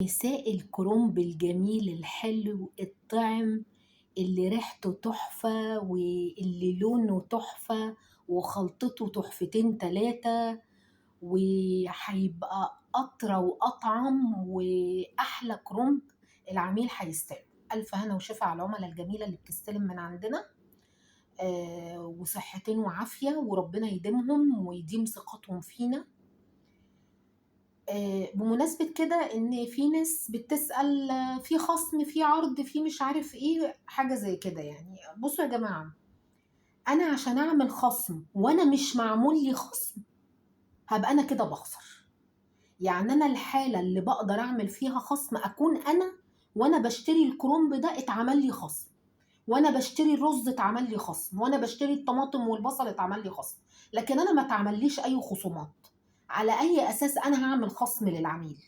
نساء الكرنب الجميل الحلو الطعم اللي ريحته تحفة واللي لونه تحفة وخلطته تحفتين تلاتة، وهيبقى أطرى وأطعم وأحلى كرنب العميل هيستلم. ألف هنا وشفا على العملاء الجميلة اللي بتستلم من عندنا، وصحتين وعافية، وربنا يديمهم ويديم ثقتهم فينا. بمناسبة كده ان في ناس بتسأل في خصم، في عرض، في مش عارف ايه حاجة زي كده. يعني بصوا يا جماعة، انا عشان اعمل خصم وانا مش معمول لي خصم هبقى انا كده بخسر. يعني انا الحالة اللي بقدر اعمل فيها خصم اكون انا وانا بشتري الكرنب ده اتعمل لي خصم، وانا بشتري الرز اتعمل لي خصم، وانا بشتري الطماطم والبصل اتعمل لي خصم. لكن انا ما اتعمليش اي خصومات. على اي اساس انا هعمل خصم للعميل؟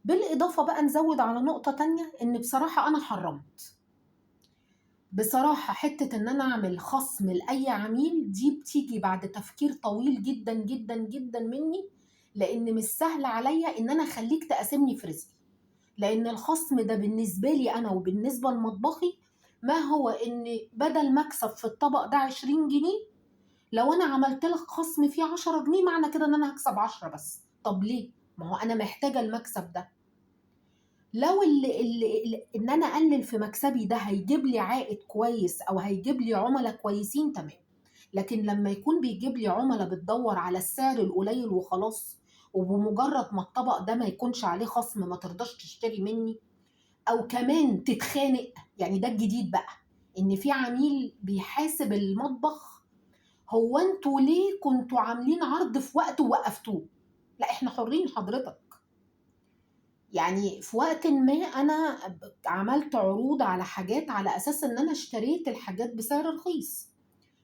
بالإضافة بقى نزود على نقطة تانية، إن بصراحة أنا حرمت. بصراحة حتة إن أنا أعمل خصم لأي عميل دي بتيجي بعد تفكير طويل جدا جدا جدا مني، لأن مش سهل عليا إن أنا أخليك تقاسمني في رزقي. لأن الخصم ده بالنسبة لي أنا وبالنسبة لمطبخي ما هو إن بدل مكسب في الطبق ده 20 جنيه، لو أنا عملت لك خصم فيه 10 جنيه معنى كده إن أنا هكسب 10 بس. طب ليه؟ ما هو أنا محتاجة المكسب ده. لو ان انا اقلل في مكسبي ده هيجيب لي عائد كويس او هيجيب لي عملاء كويسين، تمام. لكن لما يكون بيجيب لي عملاء بتدور على السعر القليل وخلاص، وبمجرد ما الطبق ده ما يكونش عليه خصم ما ترضاش تشتري مني، او كمان تتخانق. يعني ده الجديد بقى، ان في عميل بيحاسب المطبخ: هو انتوا ليه كنتوا عاملين عرض في وقت ووقفتوه؟ لا، احنا حرين حضرتك. يعني في وقت ما انا عملت عروض على حاجات على اساس ان انا اشتريت الحاجات بسعر رخيص،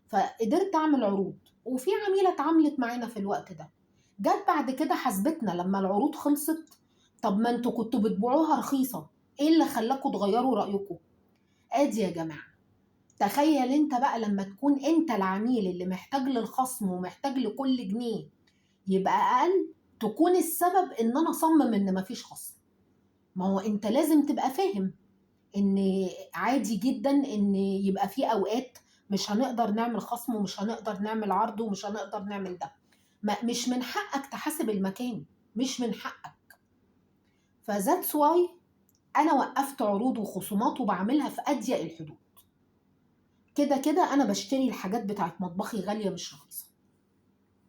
فقدرت اعمل عروض، وفي عميلة اتعاملت معانا في الوقت ده. جت بعد كده حاسبتنا لما العروض خلصت: طب ما انتوا كنتوا بتبيعوها رخيصة، ايه اللي خلاكوا تغيروا رأيكم؟ ادي يا جماعة، تخيل انت بقى لما تكون انت العميل اللي محتاج للخصم ومحتاج لكل جنيه يبقى اقل، تكون السبب ان انا اصمم ان مفيش خصم. ما هو انت لازم تبقى فاهم ان عادي جدا ان يبقى في اوقات مش هنقدر نعمل خصم ومش هنقدر نعمل عرض ومش هنقدر نعمل ده. مش من حقك تحاسب المكان، مش من حقك. فذاتس واي انا وقفت عروض وخصومات وبعملها في اضيق الحدود. كده كده انا بشتري الحاجات بتاعت مطبخي غالية مش رخيصة.